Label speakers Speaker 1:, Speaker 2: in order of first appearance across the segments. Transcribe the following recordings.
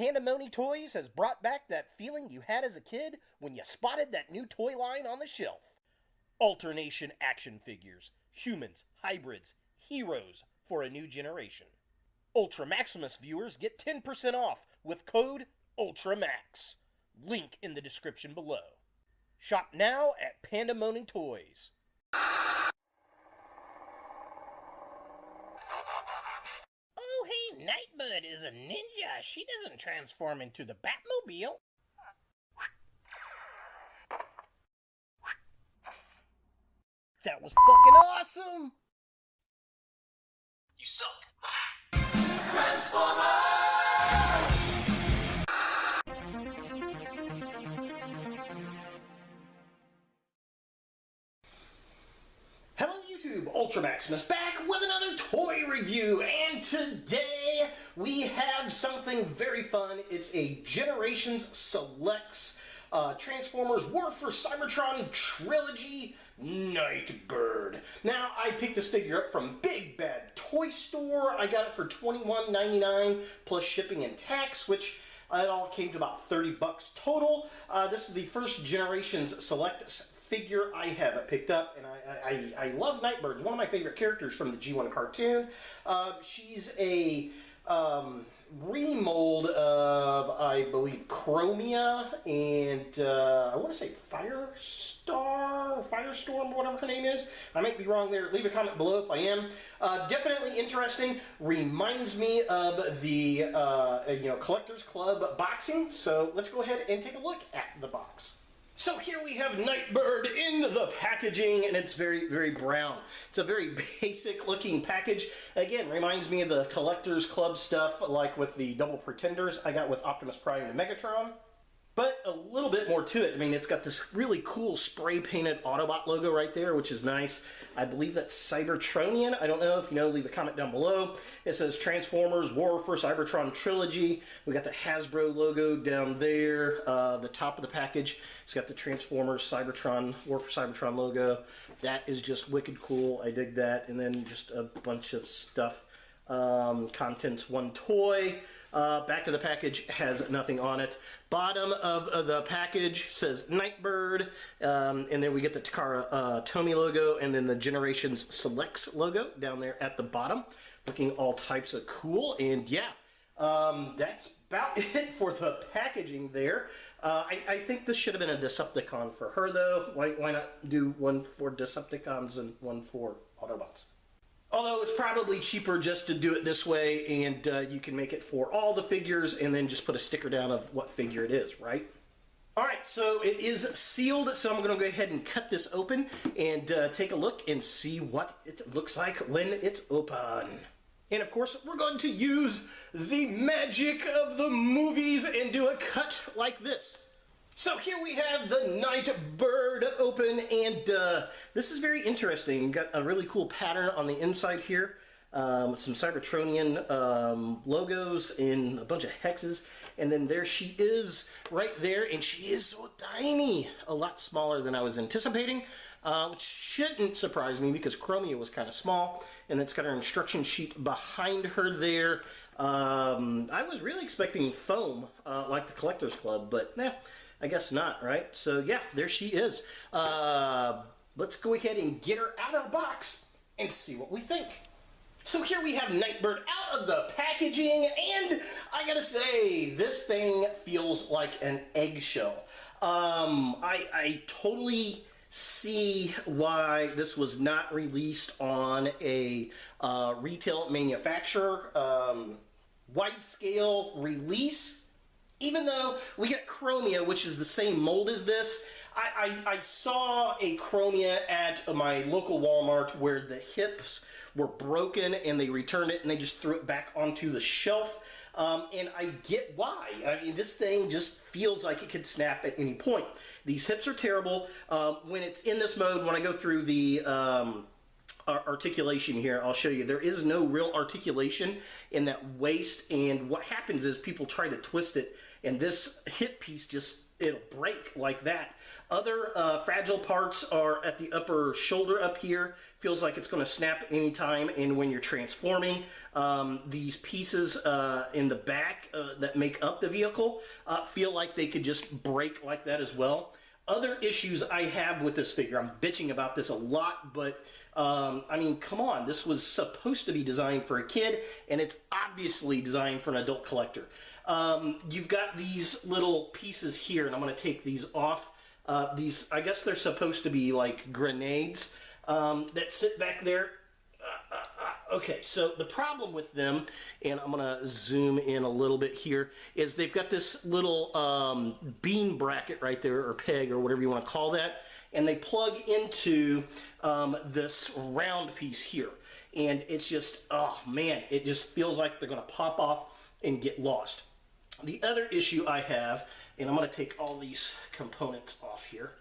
Speaker 1: Pandemonium Toys has brought back that feeling you had as a kid when you spotted that new toy line on the shelf. Alternation action figures, humans, hybrids, heroes for a new generation. Ultra Maximus viewers get 10% off with code ULTRAMAX. Link in the description below. Shop now at Pandemonium Toys.
Speaker 2: Oh, hey, Nightbird is a ninja. She doesn't transform into the Batmobile.
Speaker 1: That was fucking awesome!
Speaker 3: You suck.
Speaker 1: Hello YouTube, Ultra Maximus back with another toy review, and today we have something very fun. It's a Generations Selects Transformers War for Cybertron Trilogy Nightbird. Now, I picked this figure up from Big Bad Toy Store. I got it for $21.99 plus shipping and tax, which it all came to about 30 bucks total. This is the first Generations Select figure I have picked up, and I love Nightbird. It's one of my favorite characters from the G1 cartoon. She's a remold of, I believe, Chromia and I want to say Firestorm, whatever her name is. I might be wrong there. Leave a comment below if I am. Definitely interesting. Reminds me of the Collectors Club boxing. So let's go ahead and take a look at the box. So here we have Nightbird in the packaging, and it's very, very brown. It's a very basic looking package. Again, reminds me of the Collectors Club stuff, like with the Double Pretenders I got with Optimus Prime and Megatron. But a little bit more to it. I mean, it's got this really cool spray-painted Autobot logo right there, which is nice. I believe that's Cybertronian. I don't know. If you know, leave a comment down below. It says Transformers War for Cybertron Trilogy. We got the Hasbro logo down there. The top of the package, it's got the Transformers Cybertron War for Cybertron logo. That is just wicked cool. I dig that. And then just a bunch of stuff. Contents one toy. Back of the package has nothing on it. Bottom of the package says Nightbird, and then we get the Takara Tomy logo, and then the Generations Selects logo down there at the bottom, looking all types of cool. And yeah, that's about it for the packaging there. I think this should have been a Decepticon for her, though. Why not do one for Decepticons and one for Autobots? Although it's probably cheaper just to do it this way, and you can make it for all the figures and then just put a sticker down of what figure it is, right? Alright, so it is sealed, so I'm going to go ahead and cut this open and take a look and see what it looks like when it's open. And of course, we're going to use the magic of the movies and do a cut like this. So here we have the Nightbird open, and this is very interesting. Got a really cool pattern on the inside here, with some Cybertronian logos and a bunch of hexes. And then there she is right there, and she is so tiny, a lot smaller than I was anticipating, which shouldn't surprise me because Chromia was kind of small. And it's got her instruction sheet behind her there. I was really expecting foam like the Collectors Club, but I guess not, right? So yeah, there she is. Let's go ahead and get her out of the box and see what we think. So here we have Nightbird out of the packaging, and I gotta say, this thing feels like an eggshell. I totally see why this was not released on a retail manufacturer wide-scale release. Even though we get Chromia, which is the same mold as this, I saw a Chromia at my local Walmart where the hips were broken and they returned it and they just threw it back onto the shelf. And I get why. I mean, this thing just feels like it could snap at any point. These hips are terrible. When it's in this mode, when I go through the articulation here, I'll show you, there is no real articulation in that waist, and what happens is people try to twist it, and this hip piece just it'll break like that. Other fragile parts are at the upper shoulder up here. Feels like it's going to snap anytime. And when you're transforming, these pieces in the back that make up the vehicle feel like they could just break like that as well. Other issues I have with this figure, I'm bitching about this a lot, but I mean, come on, this was supposed to be designed for a kid, and it's obviously designed for an adult collector. You've got these little pieces here, and I'm going to take these off. These, I guess they're supposed to be like grenades that sit back there. Okay, so the problem with them, and I'm going to zoom in a little bit here, is they've got this little bean bracket right there, or peg, or whatever you want to call that, and they plug into this round piece here. And it's just, oh man, it just feels like they're going to pop off and get lost. The other issue I have, and I'm going to take all these components off here.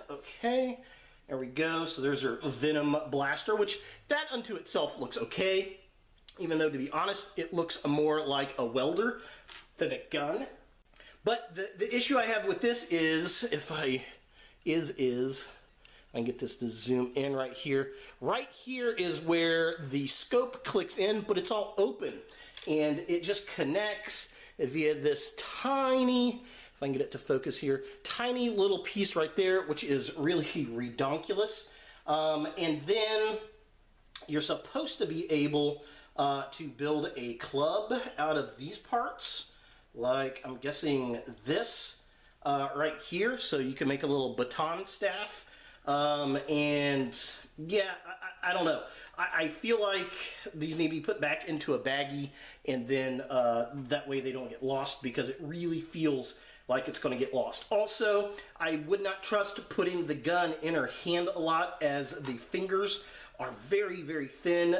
Speaker 1: Okay, there we go. So there's our Venom Blaster, which that unto itself looks okay. Even though, to be honest, it looks more like a welder than a gun. But the issue I have with this is, if I can get this to zoom in right here. Right here is where the scope clicks in, but it's all open. And it just connects via this tiny, if I can get it to focus here, tiny little piece right there, which is really redonkulous. And then you're supposed to be able to build a club out of these parts, like I'm guessing this right here. So you can make a little baton staff. And yeah, I don't know. I feel like these need to be put back into a baggie, and then that way they don't get lost, because it really feels like it's going to get lost. Also, I would not trust putting the gun in her hand a lot, as the fingers are very, very thin.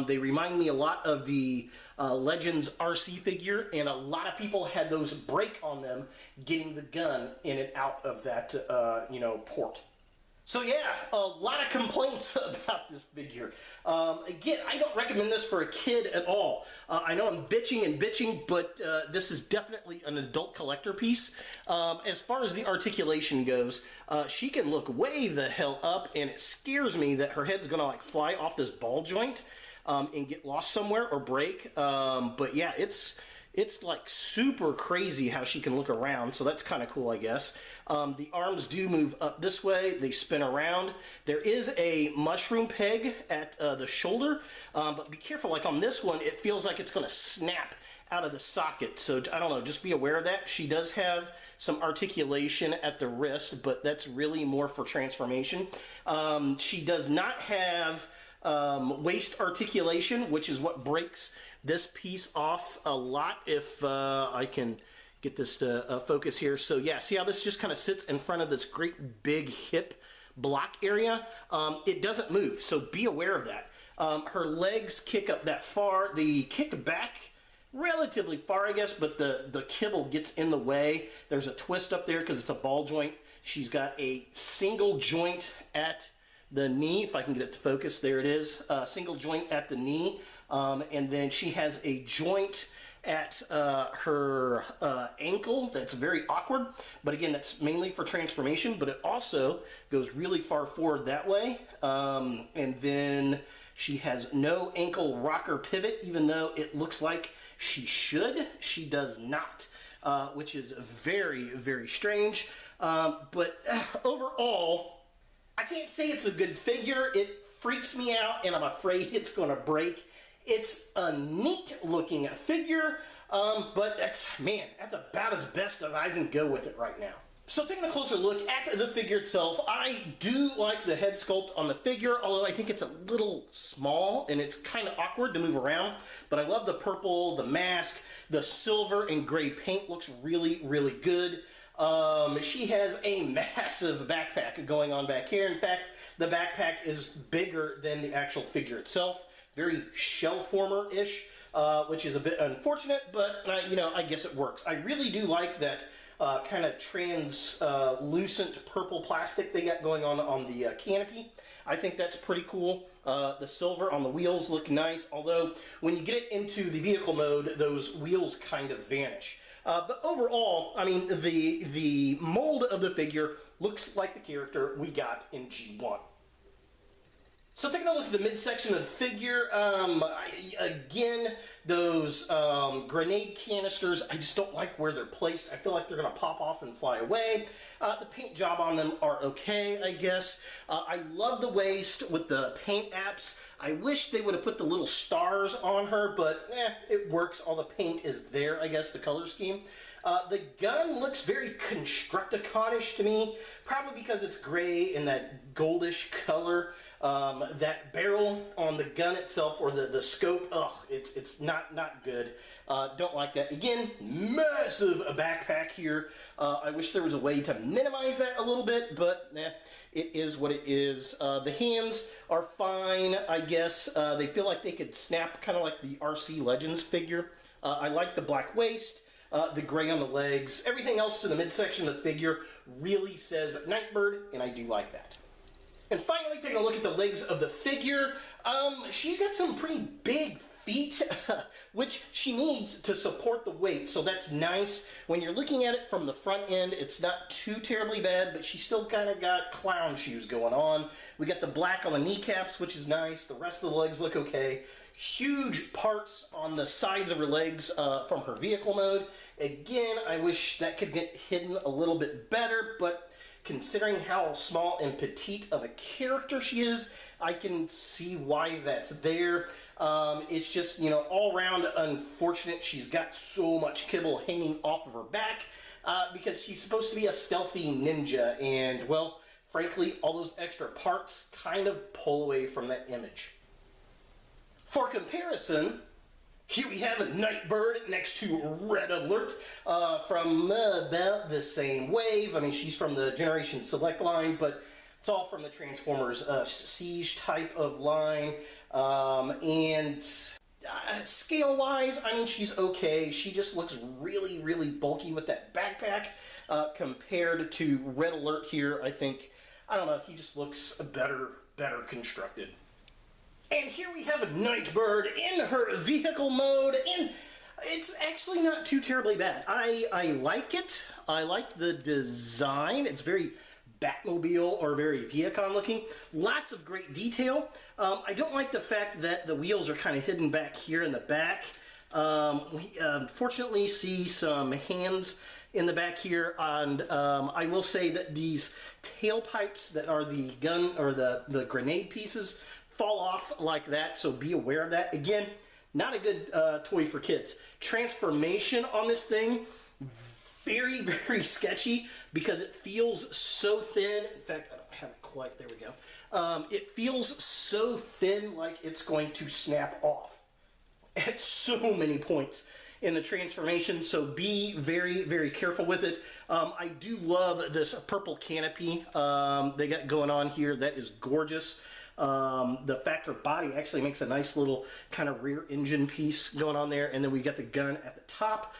Speaker 1: They remind me a lot of the Legends RC figure, and a lot of people had those break on them getting the gun in and out of that, port. So yeah, a lot of complaints about this figure. Again, I don't recommend this for a kid at all. I know I'm bitching, but this is definitely an adult collector piece. As far as the articulation goes, she can look way the hell up, and it scares me that her head's gonna like fly off this ball joint and get lost somewhere or break. But yeah, it's like super crazy how she can look around, so that's kind of cool, I guess. The arms do move up this way, they spin around. There is a mushroom peg at the shoulder, but be careful, like on this one, it feels like it's going to snap out of the socket, so I don't know, just be aware of that. She does have some articulation at the wrist, but that's really more for transformation. She does not have waist articulation, which is what breaks this piece off a lot. If I can get this to focus here. So yeah, see how this just kind of sits in front of this great big hip block area? It doesn't move, so be aware of that. Her legs kick up that far. They kick back relatively far, I guess, but the kibble gets in the way. There's a twist up there because it's a ball joint. She's got a single joint at the knee. If I can get it to focus, there it is. Single joint at the knee. And then she has a joint at her ankle that's very awkward, but again, that's mainly for transformation, but it also goes really far forward that way. And then she has no ankle rocker pivot, even though it looks like she should. She does not, which is very, very strange. But overall, I can't say it's a good figure. It freaks me out, and I'm afraid it's going to break. It's a neat looking figure, but that's about as best as I can go with it right now. So taking a closer look at the figure itself, I do like the head sculpt on the figure, although I think it's a little small and it's kind of awkward to move around. But I love the purple, the mask, the silver and gray paint looks really, really good. She has a massive backpack going on back here. In fact, the backpack is bigger than the actual figure itself. Very shell former-ish, which is a bit unfortunate, but I guess it works. I really do like that kind of translucent purple plastic they got going on the canopy. I think that's pretty cool. The silver on the wheels look nice, although when you get it into the vehicle mode, those wheels kind of vanish. But overall, I mean, the mold of the figure looks like the character we got in G1. So taking a look at the midsection of the figure, again, those grenade canisters, I just don't like where they're placed. I feel like they're going to pop off and fly away. The paint job on them are okay, I guess. I love the waist with the paint apps. I wish they would have put the little stars on her, but it works. All the paint is there, I guess, the color scheme. The gun looks very Constructicon-ish to me, probably because it's gray and that goldish color. That barrel on the gun itself, or the scope, it's not good. Don't like that. Again, massive backpack here. I wish there was a way to minimize that a little bit, but it is what it is. The hands are fine, I guess. They feel like they could snap, kind of like the RC Legends figure. I like the black waist. The gray on the legs. Everything else in the midsection of the figure really says Nightbird, and I do like that. And finally, taking a look at the legs of the figure, she's got some pretty big feet, which she needs to support the weight, so that's nice. When you're looking at it from the front end, it's not too terribly bad, but she's still kind of got clown shoes going on. We got the black on the kneecaps, which is nice. The rest of the legs look okay. Huge parts on the sides of her legs from her vehicle mode. Again, I wish that could get hidden a little bit better, but considering how small and petite of a character she is, I can see why that's there. It's just, all around unfortunate she's got so much kibble hanging off of her back because she's supposed to be a stealthy ninja, and, well, frankly, all those extra parts kind of pull away from that image. For comparison, here we have a Nightbird next to Red Alert from about the same wave. I mean, she's from the Generation Select line, but it's all from the Transformers Siege type of line. Scale-wise, I mean, she's okay. She just looks really, really bulky with that backpack compared to Red Alert here. I don't know, he just looks better constructed. And here we have a Nightbird in her vehicle mode, and it's actually not too terribly bad. I like it. I like the design. It's very Batmobile or very Viacom looking. Lots of great detail. I don't like the fact that the wheels are kind of hidden back here in the back. We unfortunately see some hands in the back here, and I will say that these tailpipes that are the gun or the grenade pieces fall off like that, so be aware of that. Again, not a good toy for kids. Transformation on this thing, very, very sketchy because it feels so thin. In fact, I don't have it quite, there we go. It feels so thin like it's going to snap off at so many points in the transformation, so be very, very careful with it. I do love this purple canopy they got going on here. That is gorgeous. The fact her body actually makes a nice little kind of rear engine piece going on there, and then we got the gun at the top,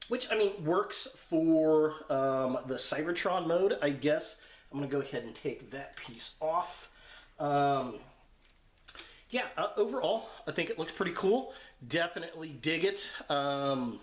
Speaker 1: which, I mean, works for the Cybertron mode, I guess. I'm going to go ahead and take that piece off. Overall, I think it looks pretty cool. Definitely dig it. Got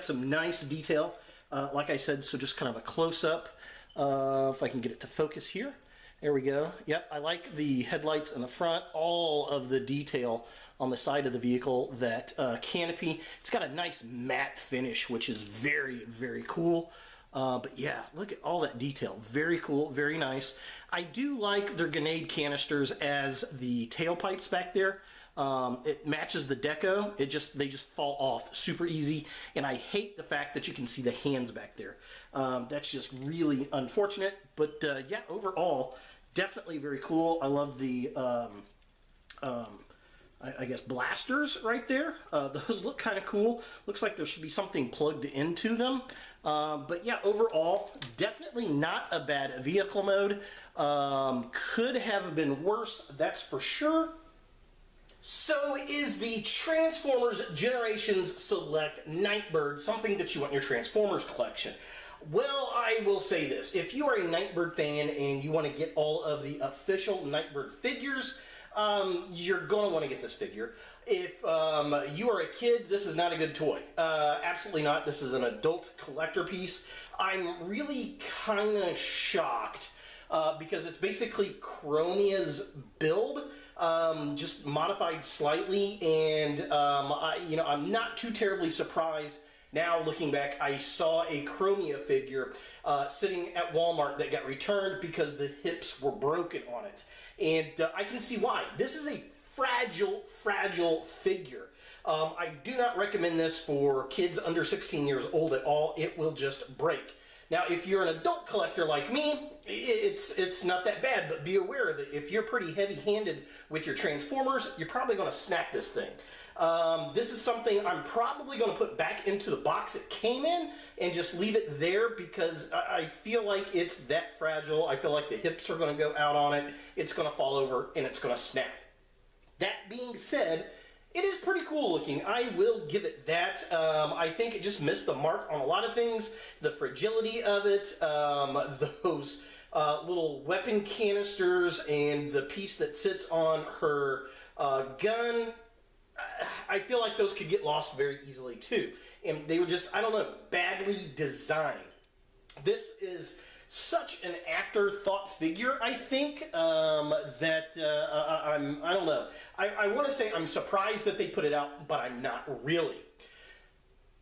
Speaker 1: some nice detail, like I said, so just kind of a close-up. If I can get it to focus here. There we go. Yep, I like the headlights in the front, all of the detail on the side of the vehicle, that canopy. It's got a nice matte finish, which is very, very cool. But yeah, look at all that detail. Very cool, very nice. I do like their grenade canisters as the tailpipes back there. It matches the deco. They just fall off super easy, and I hate the fact that you can see the hands back there. That's just really unfortunate, but yeah, overall, definitely very cool. I love the, I guess, blasters right there. Those look kind of cool. Looks like there should be something plugged into them. But yeah, overall, definitely not a bad vehicle mode. Could have been worse, that's for sure. So is the Transformers Generations Select Nightbird something that you want in your Transformers collection? Well, I will say this. If you are a Nightbird fan and you want to get all of the official Nightbird figures, you're going to want to get this figure. If you are a kid, this is not a good toy. Absolutely not. This is an adult collector piece. I'm really kind of shocked because it's basically Chromia's build, just modified slightly, and I'm not too terribly surprised. Now, looking back, I saw a Chromia figure sitting at Walmart that got returned because the hips were broken on it. And I can see why. This is a fragile figure. I do not recommend this for kids under 16 years old at all. It will just break. Now, if you're an adult collector like me, it's not that bad, but be aware that if you're pretty heavy-handed with your Transformers, you're probably going to snap this thing. This is something I'm probably going to put back into the box it came in and just leave it there because I feel like it's that fragile. I feel like the hips are going to go out on it, it's going to fall over, and it's going to snap. That being said, it is pretty cool looking. I will give it that. I think it just missed the mark on a lot of things. The fragility of it, those little weapon canisters, and the piece that sits on her gun. I feel like those could get lost very easily too. And they were just, I don't know, badly designed. This is such an afterthought figure, I think, that I don't know. I want to say I'm surprised that they put it out, but I'm not really.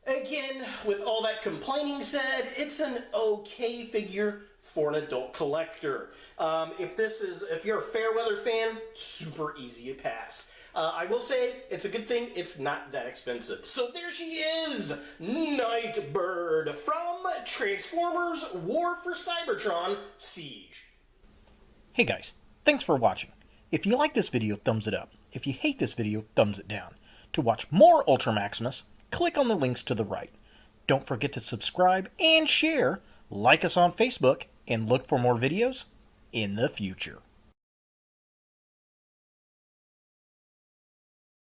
Speaker 1: Again, with all that complaining said, it's an okay figure for an adult collector. If you're a Fairweather fan, super easy to pass. I will say, it's a good thing it's not that expensive. So there she is, Nightbird from Transformers War for Cybertron Siege.
Speaker 3: Hey guys, thanks for watching. If you like this video, thumbs it up. If you hate this video, thumbs it down. To watch more Ultra Maximus, click on the links to the right. Don't forget to subscribe and share, like us on Facebook, and look for more videos in the future.